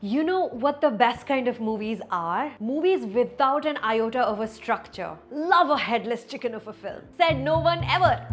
You know what the best kind of movies are? Movies without an iota of a structure. Love a headless chicken of a film. Said no one ever.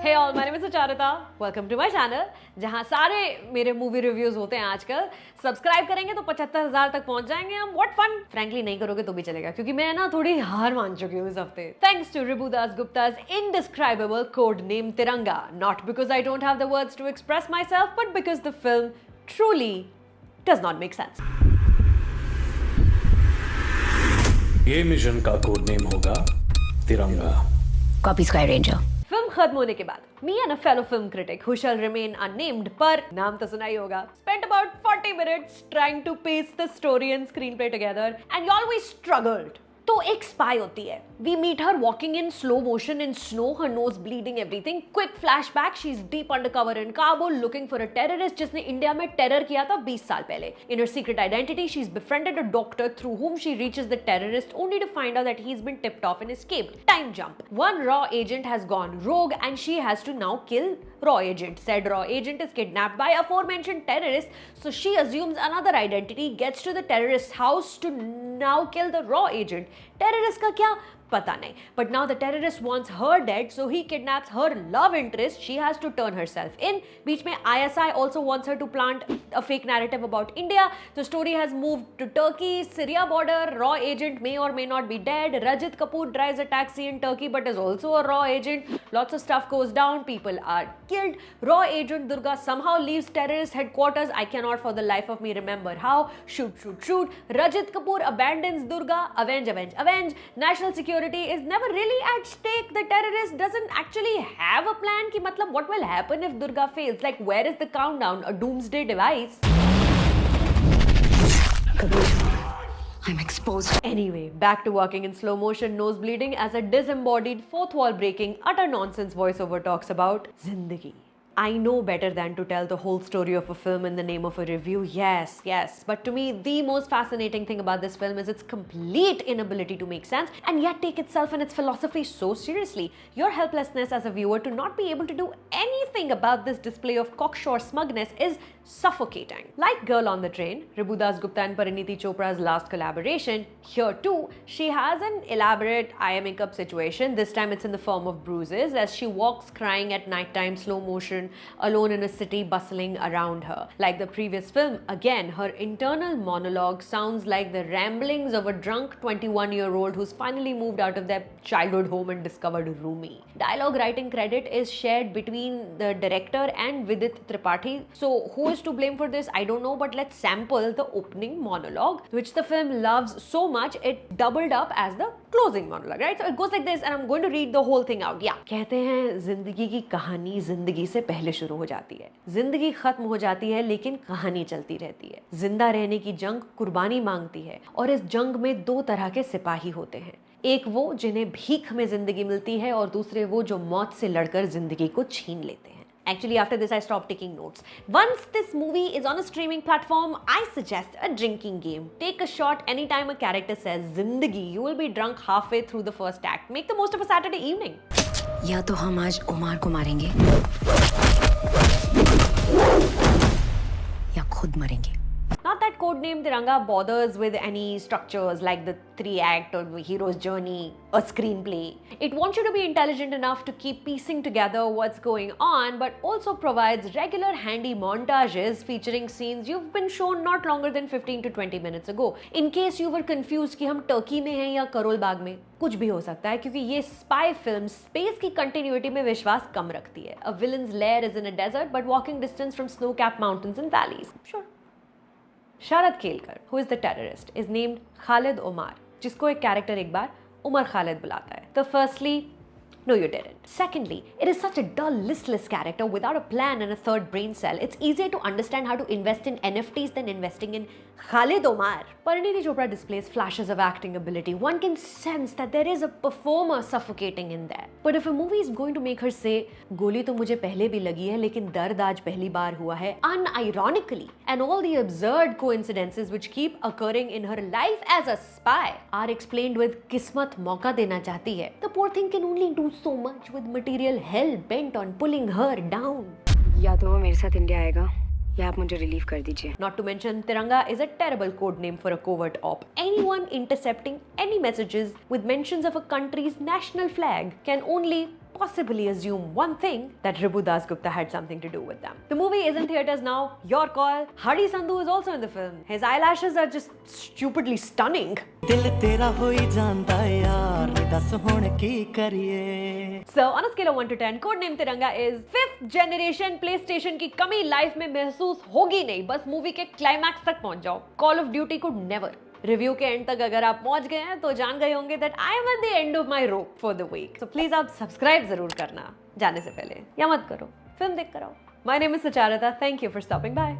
Hey all, my name is Acharita. Welcome to my channel, जहाँ सारे मेरे movie reviews होते हैं आजकल. Subscribe करेंगे तो 75,000 तक पहुंच जाएंगे हम. What fun! Frankly नहीं करोगे तो भी चलेगा क्योंकि मैं ना थोड़ी हार मान चुकी हूँ इस हफ्ते. Thanks to Ribu Das Gupta's indescribable code name Tiranga. Not because I don't have the words to express myself, but because the film truly does not make sense. ये मिशन का कोड नेम होगा तिरंगा. Copy Sky Ranger. Film खत्म होने के बाद me and a fellow film critic who shell remain unnamed पर नाम तो सुना ही होगा spent about 40 minutes trying to piece the story and screenplay together and you always struggled. तो एक स्पाई होती है. We meet her walking in slow motion in snow, her nose bleeding, everything. Quick flashback, she's deep undercover in Kabul looking for a terrorist जिसने India में terror किया था 20 साल पहले. In her secret identity, she's befriended a doctor through whom she reaches the terrorist only to find out that he's been tipped off and escaped. Time jump. One raw agent has gone rogue and she has to now kill raw agent. Said raw agent is kidnapped by aforementioned terrorist, so she assumes another identity, gets to the terrorist's house to now kill the raw agent. Terrorist का क्या पता नहीं, but now the terrorist wants her dead, so he kidnaps her love interest. She has to turn herself in. बीच में ISI also wants her to plant a fake narrative about India. The story has moved to Turkey, Syria border. Raw agent may or may not be dead. Rajat Kapoor drives a taxi in Turkey but is also a raw agent. Lots of stuff goes down. People are killed. Raw agent Durga somehow leaves terrorist headquarters. I cannot for the life of me remember how. Shoot. Rajat Kapoor abandons Durga. Avenge. National security is never really at stake. The terrorist doesn't actually have a plan ki matlab what will happen if Durga fails. Like where is the countdown? A doomsday device. I'm exposed. Anyway, back to walking in slow motion, nose bleeding as a disembodied, fourth wall breaking, utter nonsense voiceover talks about Zindagi. I know better than to tell the whole story of a film in the name of a review. Yes. But to me, the most fascinating thing about this film is its complete inability to make sense and yet take itself and its philosophy so seriously. Your helplessness as a viewer to not be able to do anything about this display of cocksure smugness is suffocating. Like Girl on the Train, Ribu Das Gupta and Pariniti Chopra's last collaboration, here too, she has an elaborate eye makeup situation. This time it's in the form of bruises as she walks crying at nighttime, slow motion, alone in a city bustling around her. Like the previous film, again, her internal monologue sounds like the ramblings of a drunk 21-year-old who's finally moved out of their childhood home and discovered Rumi. Dialogue writing credit is shared between the director and Vidit Tripathi. So who is to blame for this? I don't know, but let's sample the opening monologue, which the film loves so much it doubled up as the closing monologue, right? So it goes like this and I'm going to read the whole thing out. Yeah. कहते हैं जिंदगी की कहानी जिंदगी से पहले शुरू हो जाती है. जिंदगी खत्म हो जाती है लेकिन कहानी चलती रहती है. जिंदा रहने की जंग कुर्बानी मांगती है और इस जंग में दो तरह के सिपाही होते हैं. एक वो जिन्हें भीख में जिंदगी मिलती है और दूसरे वो जो मौत से लड़कर जिंदगी को छीन लेते हैं. Actually, after this, I stopped taking notes. Once this movie is on a streaming platform, I suggest a drinking game. Take a shot anytime a character says Zindagi. You will be drunk halfway through the first act. Make the most of a Saturday evening. या तो हम आज उमार को मारेंगे या खुद मरेंगे. Not that codename Tiranga bothers with any structures like the 3-act or the hero's journey, a screenplay. It wants you to be intelligent enough to keep piecing together what's going on, but also provides regular handy montages featuring scenes you've been shown not longer than 15 to 20 minutes ago. In case you were confused कि हम Turkey में हैं या करोल बाग में, कुछ भी हो सकता है क्योंकि ये स्पाई फिल्म स्पेस की कंटिन्यूटी में विश्वास कम रखती है. A villain's lair is in a desert but walking distance from snow-capped mountains and valleys. Sure. Sharad Kelkar, who is the terrorist, is named Khalid Omar, जिसको एक कैरेक्टर एक बार उमर खालिद बुलाता है. तो firstly, no you didn't. Secondly, it is such a dull, listless character without a plan and a third brain cell. It's easier to understand how to invest in NFTs than investing in Khalid Omar. Pariniti Chopra displays flashes of acting ability. One can sense that there is a performer suffocating in there. But if a movie is going to make her say, गोली तो मुझे पहले भी लगी है लेकिन दर्द आज पहली बार हुआ है, unironically, and all the absurd coincidences which keep occurring in her life as a spy are explained with किस्मत मौका देना चाहती है, the poor thing can only do so much with material hell bent on pulling her down. या तो वो मेरे साथ इंडिया आएगा या आप मुझे रिलीव कर दीजिए. Not to mention, Tiranga is a terrible code name for a covert op. Anyone intercepting any messages with mentions of a country's national flag can only possibly assume one thing, that Ribu Das Gupta had something to do with them. The movie is in theaters now. Your call. Hari Sandhu is also in the film. His eyelashes are just stupidly stunning. दिल तेरा होई जांदा यार दस हुण की करिए. So on a scale of 1 to 10, Codename Tiranga is 5th generation PlayStation की कमी लाइफ में महसूस होगी नहीं. बस मूवी के क्लाइमैक्स तक पहुंच जाओ. Call of Duty could never. Review के एंड तक अगर आप पहुंच गए हैं तो जान गए होंगे that I am at the end of my rope for the week. So please आप सब्सक्राइब जरूर करना जाने से पहले, या मत करो, फिल्म देख कर आओ. My name is Sucharita. Thank you for stopping by.